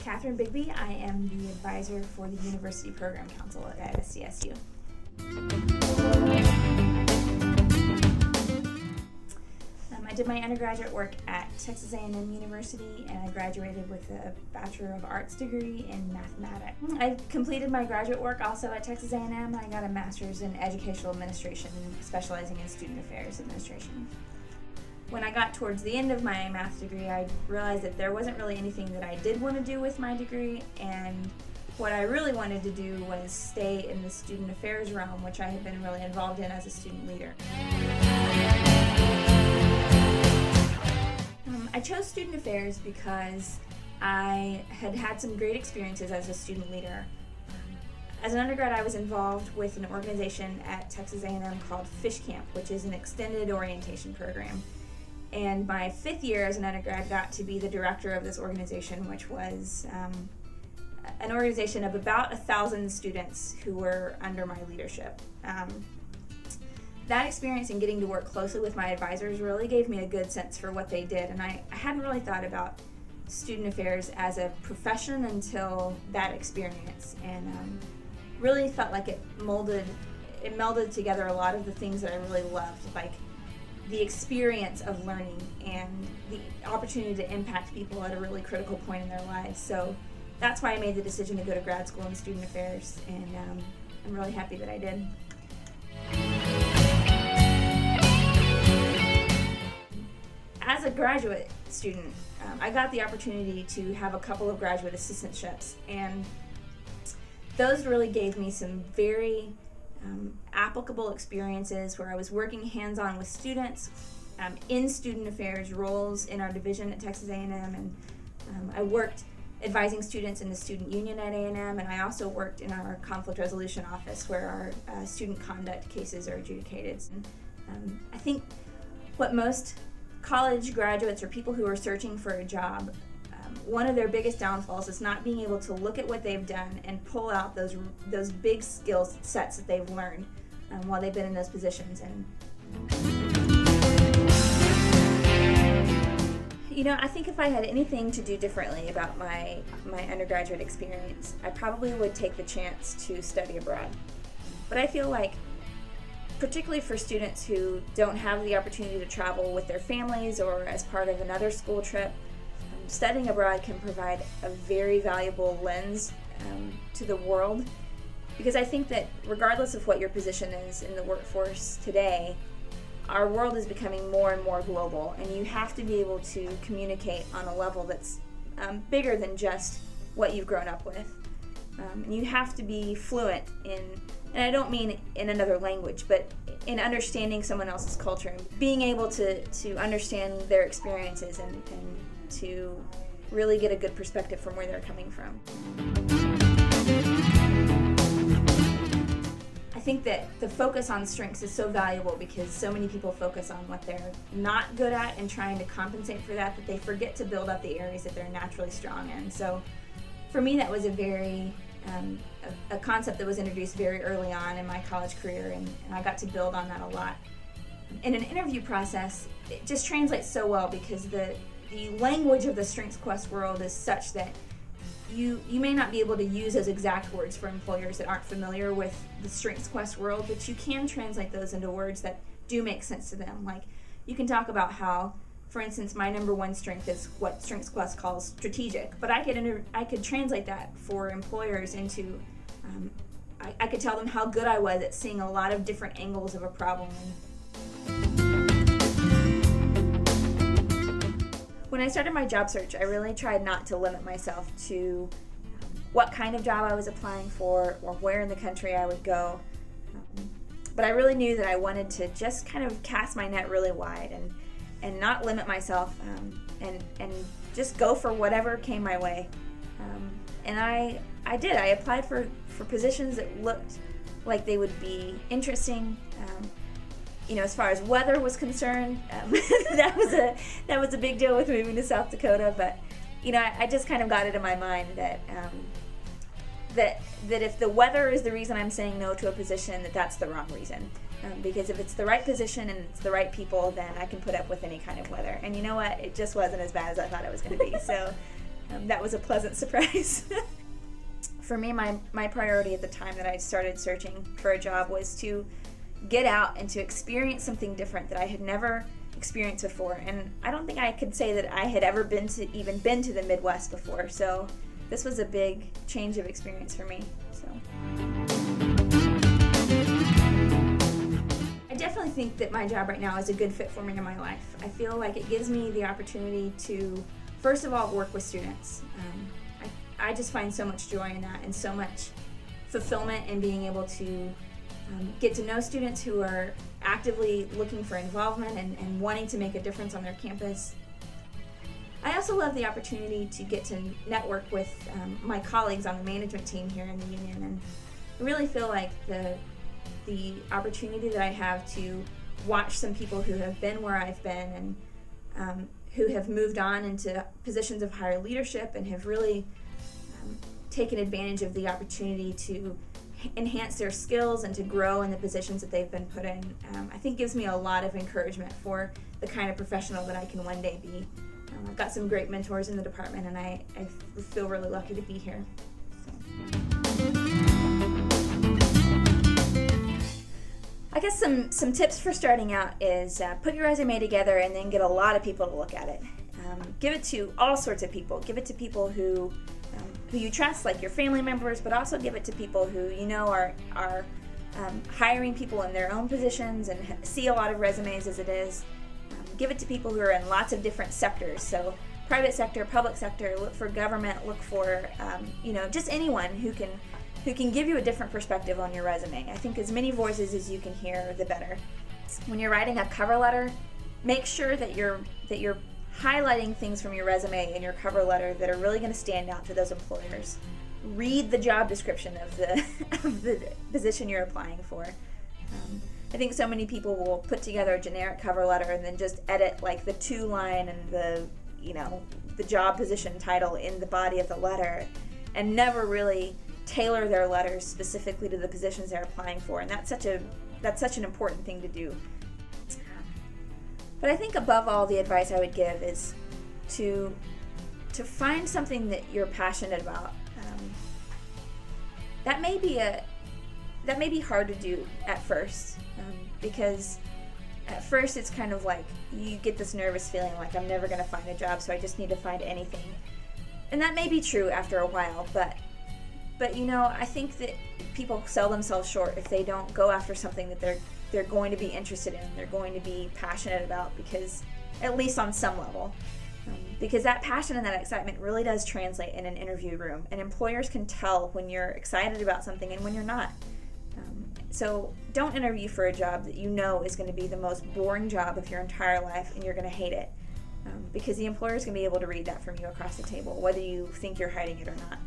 Catherine Bigbee. I am the advisor for the University Program Council at SCSU. I did my undergraduate work at Texas A&M University, and I graduated with a Bachelor of Arts degree in mathematics. I completed my graduate work also at Texas A&M. I got a master's in educational administration, specializing in student affairs administration. When I got towards the end of my math degree, I realized that there wasn't really anything that I did want to do with my degree, and what I really wanted to do was stay in the student affairs realm, which I had been really involved in as a student leader. I chose student affairs because I had had some great experiences as a student leader. As an undergrad, I was involved with an organization at Texas A&M called Fish Camp, which is an extended orientation program. And my fifth year as an undergrad got to be the director of this organization, which was an organization of about 1,000 students who were under my leadership. That experience and getting to work closely with my advisors really gave me a good sense for what they did, and I hadn't really thought about student affairs as a profession until that experience, and really felt like it melded together a lot of the things that I really loved, like the experience of learning and the opportunity to impact people at a really critical point in their lives. So that's why I made the decision to go to grad school in student affairs, and I'm really happy that I did. As a graduate student, I got the opportunity to have a couple of graduate assistantships, and those really gave me some very applicable experiences where I was working hands-on with students in student affairs roles in our division at Texas A&M, and I worked advising students in the student union at A&M, and I also worked in our conflict resolution office where our student conduct cases are adjudicated. I think what most college graduates or people who are searching for a job, one of their biggest downfalls is not being able to look at what they've done and pull out those big skill sets that they've learned while they've been in those positions. And I think if I had anything to do differently about my undergraduate experience, I probably would take the chance to study abroad. But I feel like, particularly for students who don't have the opportunity to travel with their families or as part of another school trip, studying abroad can provide a very valuable lens to the world, because I think that regardless of what your position is in the workforce today, our world is becoming more and more global, and you have to be able to communicate on a level that's bigger than just what you've grown up with. And you have to be fluent in, and I don't mean in another language, but in understanding someone else's culture and being able to understand their experiences and to really get a good perspective from where they're coming from. I think that the focus on strengths is so valuable because so many people focus on what they're not good at and trying to compensate for that they forget to build up the areas that they're naturally strong in. So for me, that was a concept that was introduced very early on in my college career, and I got to build on that a lot. In an interview process, it just translates so well because the language of the Strengths Quest world is such that you may not be able to use those exact words for employers that aren't familiar with the Strengths Quest world, but you can translate those into words that do make sense to them. Like, you can talk about how, for instance, my number one strength is what Strengths Quest calls strategic, but I could translate that for employers into, I could tell them how good I was at seeing a lot of different angles of a problem. When I started my job search, I really tried not to limit myself to what kind of job I was applying for or where in the country I would go. But I really knew that I wanted to just kind of cast my net really wide and not limit myself and just go for whatever came my way. And I did. I applied for positions that looked like they would be interesting. As far as weather was concerned, that was a big deal with moving to South Dakota. But I just kind of got it in my mind that if the weather is the reason I'm saying no to a position, that's the wrong reason. Because if it's the right position and it's the right people, then I can put up with any kind of weather. And you know what? It just wasn't as bad as I thought it was going to be. So that was a pleasant surprise. For me, my priority at the time that I started searching for a job was to get out and to experience something different that I had never experienced before. And I don't think I could say that I had ever been to the Midwest before. So this was a big change of experience for me. So I definitely think that my job right now is a good fit for me in my life. I feel like it gives me the opportunity to, first of all, work with students. I just find so much joy in that and so much fulfillment in being able to get to know students who are actively looking for involvement and wanting to make a difference on their campus. I also love the opportunity to get to network with my colleagues on the management team here in the union, and I really feel like the opportunity that I have to watch some people who have been where I've been and who have moved on into positions of higher leadership and have really taken advantage of the opportunity to enhance their skills and to grow in the positions that they've been put in, I think gives me a lot of encouragement for the kind of professional that I can one day be. I've got some great mentors in the department, and I feel really lucky to be here. I guess some tips for starting out is put your resume together and then get a lot of people to look at it. Give it to all sorts of people. Give it to people who you trust, like your family members, but also give it to people who you know are hiring people in their own positions and see a lot of resumes as it is. Give it to people who are in lots of different sectors. So private sector, public sector, look for government, look for just anyone who can give you a different perspective on your resume. I think as many voices as you can hear, the better. When you're writing a cover letter, make sure that you're highlighting things from your resume in your cover letter that are really going to stand out to those employers. Read the job description of the position you're applying for. I think so many people will put together a generic cover letter and then just edit like the 2-line and the job position title in the body of the letter, and never really tailor their letters specifically to the positions they're applying for. And that's such an important thing to do. But I think above all, the advice I would give is to find something that you're passionate about. That may be hard to do at first, because at first it's kind of like you get this nervous feeling like I'm never going to find a job, so I just need to find anything. And that may be true after a while, but I think that people sell themselves short if they don't go after something that they're going to be interested in, they're going to be passionate about, because at least on some level. Because that passion and that excitement really does translate in an interview room, and employers can tell when you're excited about something and when you're not. So don't interview for a job that you know is going to be the most boring job of your entire life and you're going to hate it, because the employer is going to be able to read that from you across the table, whether you think you're hiding it or not.